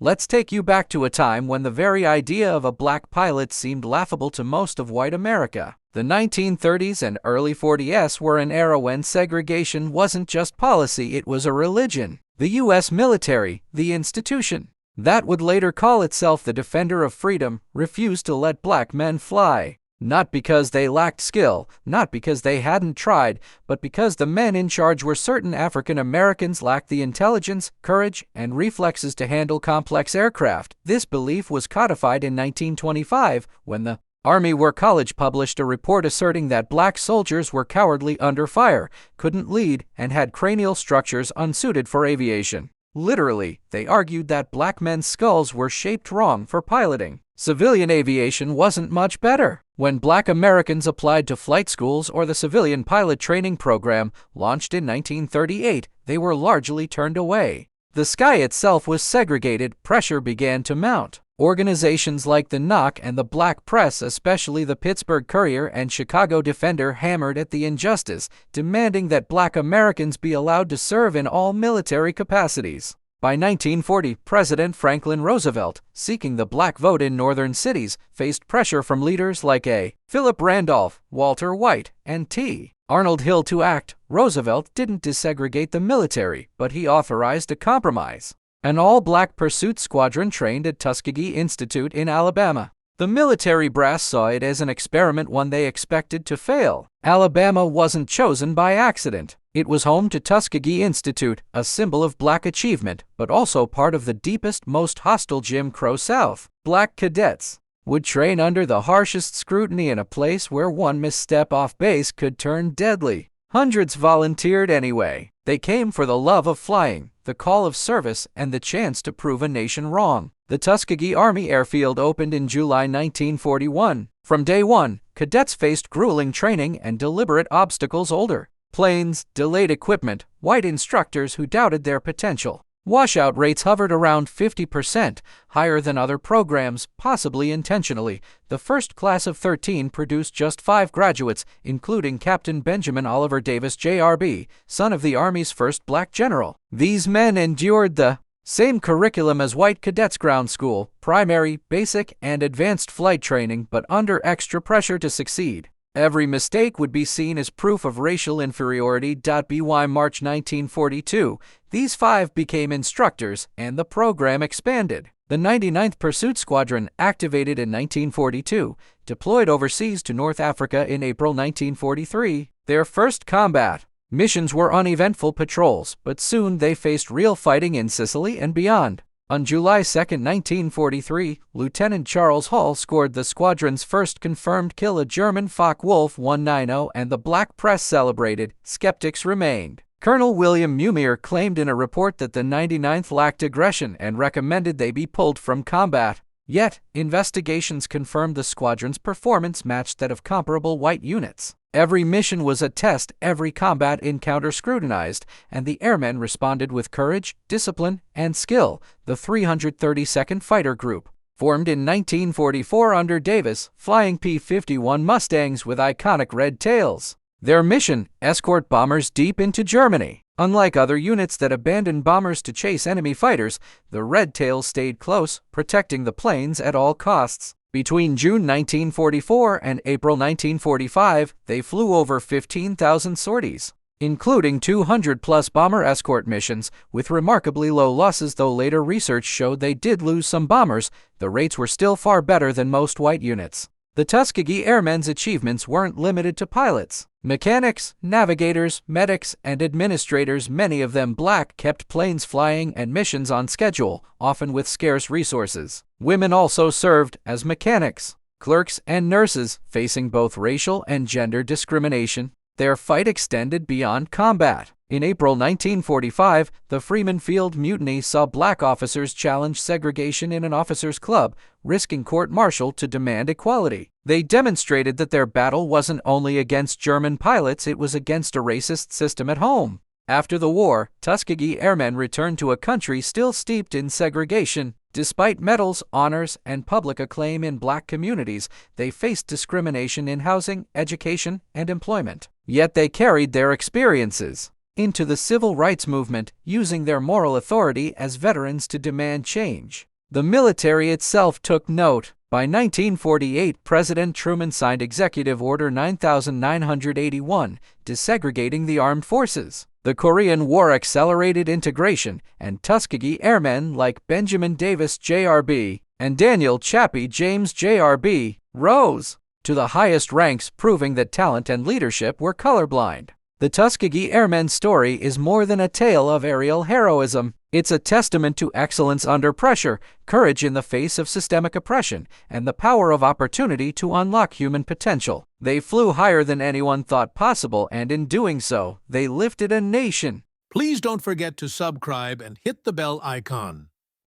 Let's take you back to a time when the very idea of a black pilot seemed laughable to most of white America. The 1930s and early 40s were an era when segregation wasn't just policy, it was a religion. The U.S. military, the institution that would later call itself the defender of freedom, refused to let black men fly. Not because they lacked skill, not because they hadn't tried, but because the men in charge were certain African Americans lacked the intelligence, courage, and reflexes to handle complex aircraft. This belief was codified in 1925 when the Army War College published a report asserting that black soldiers were cowardly under fire, couldn't lead, and had cranial structures unsuited for aviation. Literally, they argued that black men's skulls were shaped wrong for piloting. Civilian aviation wasn't much better. When black Americans applied to flight schools or the civilian pilot training program, launched in 1938, they were largely turned away. The sky itself was segregated, pressure began to mount. Organizations like the NOC and the Black Press, especially the Pittsburgh Courier and Chicago Defender, hammered at the injustice, demanding that black Americans be allowed to serve in all military capacities. By 1940, President Franklin Roosevelt, seeking the black vote in northern cities, faced pressure from leaders like A. Philip Randolph, Walter White, and T. Arnold Hill to act. Roosevelt didn't desegregate the military, but he authorized a compromise. An all-black pursuit squadron trained at Tuskegee Institute in Alabama. The military brass saw it as an experiment, one they expected to fail. Alabama wasn't chosen by accident. It was home to Tuskegee Institute, a symbol of black achievement, but also part of the deepest, most hostile Jim Crow South. Black cadets would train under the harshest scrutiny in a place where one misstep off base could turn deadly. Hundreds volunteered anyway. They came for the love of flying, the call of service, and the chance to prove a nation wrong. The Tuskegee Army Airfield opened in July 1941. From day one, cadets faced grueling training and deliberate obstacles: older planes, delayed equipment, white instructors who doubted their potential. Washout rates hovered around 50%, higher than other programs, possibly intentionally. The first class of 13 produced just 5 graduates, including Captain Benjamin Oliver Davis, JRB, son of the Army's first black general. These men endured the same curriculum as white cadets: ground school, primary, basic, and advanced flight training, but under extra pressure to succeed. Every mistake would be seen as proof of racial inferiority. By March 1942, these 5 became instructors, and the program expanded. The 99th Pursuit Squadron, activated in 1942, deployed overseas to North Africa in April 1943. Their first combat missions were uneventful patrols, but soon they faced real fighting in Sicily and beyond. On July 2, 1943, Lieutenant Charles Hull scored the squadron's first confirmed kill, a German Focke-Wulf 190, and the black press celebrated. Skeptics remained. Colonel William Mumere claimed in a report that the 99th lacked aggression and recommended they be pulled from combat. Yet, investigations confirmed the squadron's performance matched that of comparable white units. Every mission was a test, every combat encounter scrutinized, and the airmen responded with courage, discipline, and skill. The 332nd Fighter Group, formed in 1944 under Davis, flying P-51 Mustangs with iconic red tails. Their mission: escort bombers deep into Germany. Unlike other units that abandoned bombers to chase enemy fighters, the Red Tails stayed close, protecting the planes at all costs. Between June 1944 and April 1945, they flew over 15,000 sorties, including 200-plus bomber escort missions, with remarkably low losses. Though later research showed they did lose some bombers, the rates were still far better than most white units. The Tuskegee Airmen's achievements weren't limited to pilots. Mechanics, navigators, medics, and administrators, many of them black, kept planes flying and missions on schedule, often with scarce resources. Women also served as mechanics, clerks, and nurses, facing both racial and gender discrimination. Their fight extended beyond combat. In April 1945, the Freeman Field Mutiny saw black officers challenge segregation in an officers' club, risking court-martial to demand equality. They demonstrated that their battle wasn't only against German pilots, it was against a racist system at home. After the war, Tuskegee Airmen returned to a country still steeped in segregation. Despite medals, honors, and public acclaim in black communities, they faced discrimination in housing, education, and employment. Yet they carried their experiences into the civil rights movement, using their moral authority as veterans to demand change. The military itself took note. By 1948, President Truman signed Executive Order 9981, desegregating the armed forces. The Korean War accelerated integration, and Tuskegee Airmen like Benjamin Davis JRB and Daniel Chappie James JRB rose to the highest ranks, proving that talent and leadership were colorblind. The Tuskegee Airmen story is more than a tale of aerial heroism. It's a testament to excellence under pressure, courage in the face of systemic oppression, and the power of opportunity to unlock human potential. They flew higher than anyone thought possible, and in doing so, they lifted a nation. Please don't forget to subscribe and hit the bell icon.